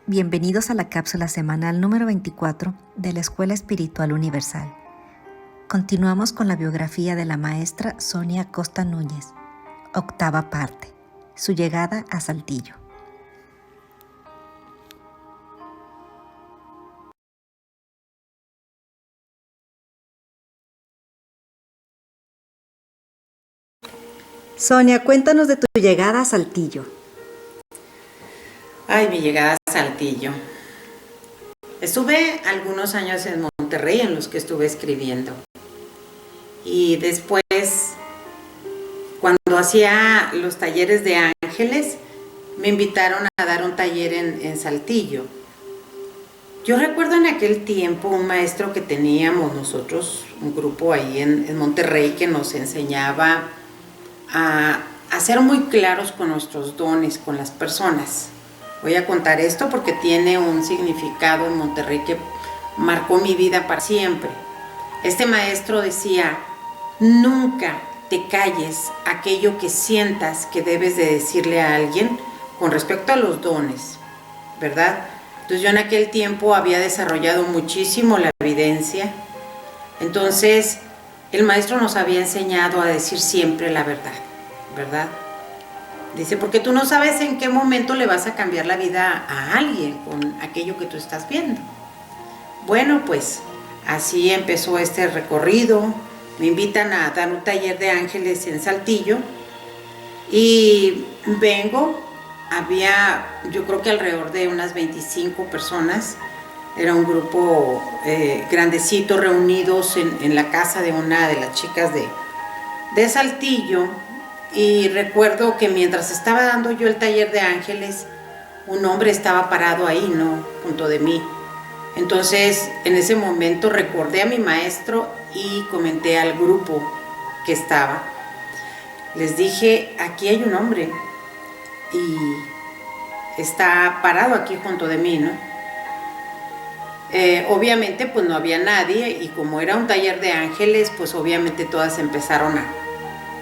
Bienvenidos a la cápsula semanal número 24 de la Escuela Espiritual Universal. Continuamos con la biografía de la maestra Sonia Costa Núñez, octava parte, su llegada a Saltillo. Sonia, cuéntanos de tu llegada a Saltillo. Ay, mi llegada a Saltillo. Estuve algunos años en Monterrey en los que estuve escribiendo. Y después, cuando hacía los talleres de ángeles, me invitaron a dar un taller en Saltillo. Yo recuerdo en aquel tiempo un maestro que teníamos nosotros, un grupo ahí en Monterrey, que nos enseñaba a ser muy claros con nuestros dones, con las personas. Voy a contar esto porque tiene un significado en Monterrey que marcó mi vida para siempre. Este maestro decía: nunca te calles aquello que sientas que debes de decirle a alguien con respecto a los dones, ¿verdad? Entonces yo en aquel tiempo había desarrollado muchísimo la evidencia. Entonces el maestro nos había enseñado a decir siempre la verdad, ¿verdad? Dice, porque tú no sabes en qué momento le vas a cambiar la vida a alguien con aquello que tú estás viendo. Bueno, pues así empezó este recorrido. Me invitan a dar un taller de ángeles en Saltillo y vengo. Había, yo creo que alrededor de unas 25 personas. Era un grupo grandecito reunidos en la casa de una de las chicas de Saltillo. Y recuerdo que mientras estaba dando yo el taller de ángeles, un hombre estaba parado ahí, ¿no?, junto de mí. Entonces, en ese momento recordé a mi maestro y comenté al grupo que estaba. Les dije, aquí hay un hombre y está parado aquí junto de mí, ¿no? Obviamente, pues no había nadie, y como era un taller de ángeles, pues obviamente todas empezaron a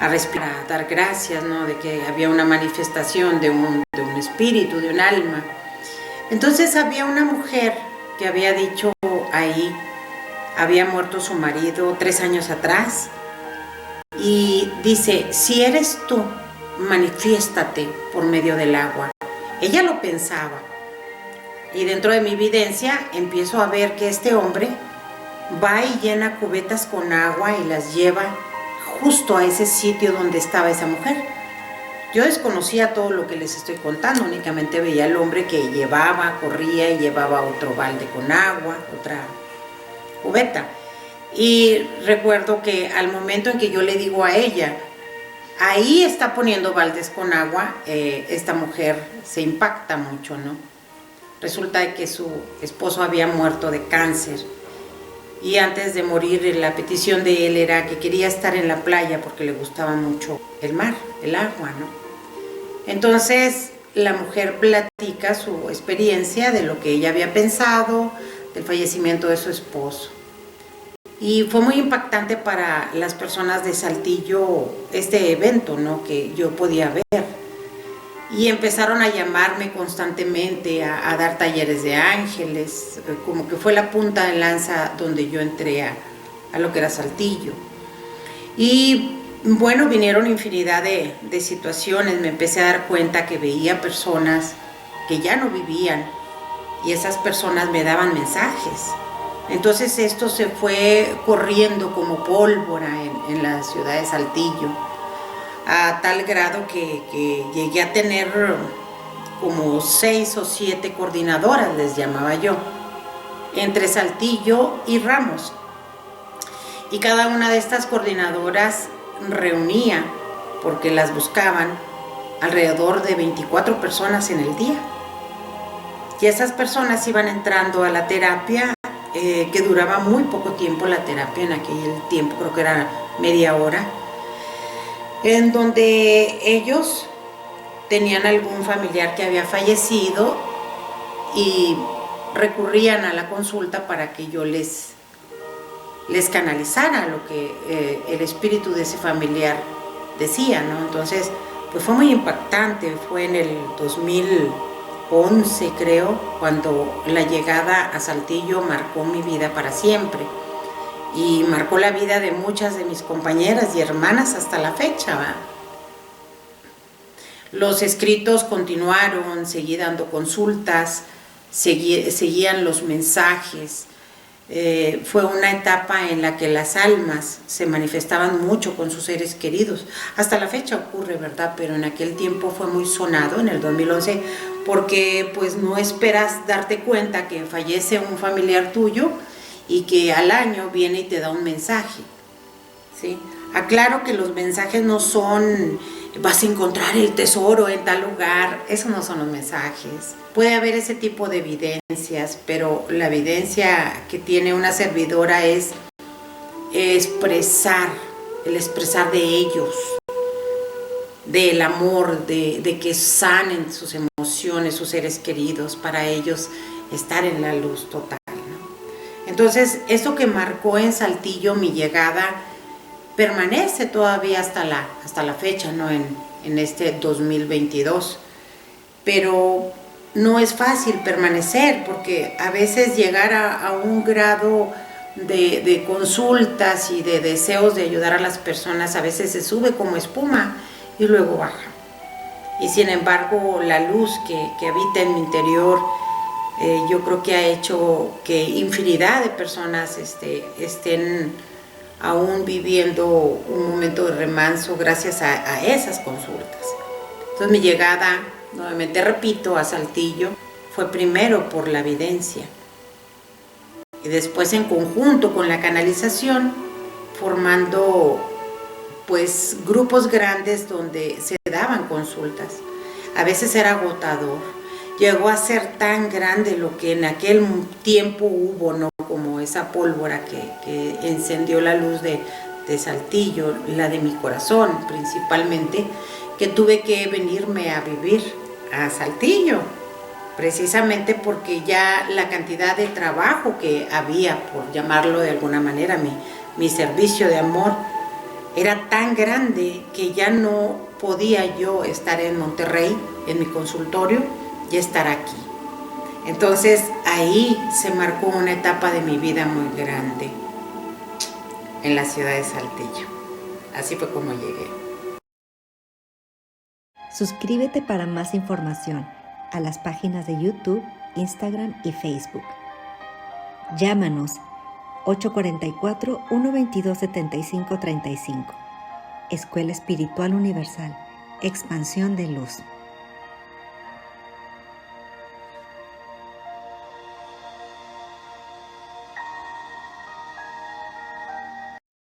respirar, a dar gracias, ¿no?, de que había una manifestación de un espíritu, de un alma. Entonces había una mujer que había dicho ahí, había muerto su marido 3 años atrás, y dice, si eres tú, manifiéstate por medio del agua. Ella lo pensaba, y dentro de mi evidencia empiezo a ver que este hombre va y llena cubetas con agua y las lleva justo a ese sitio donde estaba esa mujer. Yo desconocía todo lo que les estoy contando, únicamente veía al hombre que corría y llevaba otro balde con agua, otra cubeta. Y recuerdo que al momento en que yo le digo a ella, ahí está poniendo baldes con agua, esta mujer se impacta mucho, ¿no? Resulta que su esposo había muerto de cáncer. Y antes de morir, la petición de él era que quería estar en la playa porque le gustaba mucho el mar, el agua, ¿no? Entonces la mujer platica su experiencia de lo que ella había pensado, del fallecimiento de su esposo. Y fue muy impactante para las personas de Saltillo este evento, ¿no?, que yo podía ver. Y empezaron a llamarme constantemente a dar talleres de ángeles, como que fue la punta de lanza donde yo entré a lo que era Saltillo. Y bueno, vinieron infinidad de situaciones. Me empecé a dar cuenta que veía personas que ya no vivían, y esas personas me daban mensajes. Entonces esto se fue corriendo como pólvora en la ciudad de Saltillo, a tal grado que llegué a tener como 6 o 7 coordinadoras, les llamaba yo, entre Saltillo y Ramos. Y cada una de estas coordinadoras reunía, porque las buscaban, alrededor de 24 personas en el día. Y esas personas iban entrando a la terapia, que duraba muy poco tiempo la terapia en aquel tiempo, creo que era media hora, en donde ellos tenían algún familiar que había fallecido y recurrían a la consulta para que yo les canalizara lo que el espíritu de ese familiar decía, ¿no? Entonces, pues fue muy impactante. Fue en el 2008 11, creo, cuando la llegada a Saltillo marcó mi vida para siempre y marcó la vida de muchas de mis compañeras y hermanas hasta la fecha, ¿va? Los escritos continuaron, seguí dando consultas, seguían los mensajes. Fue una etapa en la que las almas se manifestaban mucho con sus seres queridos. Hasta la fecha ocurre, ¿verdad? Pero en aquel tiempo fue muy sonado, en el 2011, porque pues no esperas darte cuenta que fallece un familiar tuyo y que al año viene y te da un mensaje, ¿sí? Aclaro que los mensajes no son vas a encontrar el tesoro en tal lugar, esos no son los mensajes. Puede haber ese tipo de evidencias, pero la evidencia que tiene una servidora es el expresar de ellos, del amor, de que sanen sus emociones, sus seres queridos, para ellos estar en la luz total, ¿no? Entonces, eso que marcó en Saltillo mi llegada permanece todavía hasta la fecha, ¿no? En este 2022. Pero no es fácil permanecer, porque a veces llegar a un grado de consultas y de deseos de ayudar a las personas a veces se sube como espuma y luego baja. Y sin embargo, la luz que habita en mi interior, yo creo que ha hecho que infinidad de personas estén aún viviendo un momento de remanso gracias a esas consultas. Entonces mi llegada, nuevamente repito, a Saltillo fue primero por la evidencia y después en conjunto con la canalización, formando pues grupos grandes donde se daban consultas. A veces era agotador, llegó a ser tan grande lo que en aquel tiempo hubo, ¿no? Como esa pólvora que encendió la luz de Saltillo, la de mi corazón principalmente, que tuve que venirme a vivir a Saltillo, precisamente porque ya la cantidad de trabajo que había, por llamarlo de alguna manera, mi servicio de amor, era tan grande que ya no podía yo estar en Monterrey, en mi consultorio, y estar aquí. Entonces ahí se marcó una etapa de mi vida muy grande en la ciudad de Saltillo. Así fue como llegué. Suscríbete para más información a las páginas de YouTube, Instagram y Facebook. Llámanos 844-122-7535. Escuela Espiritual Universal, expansión de luz.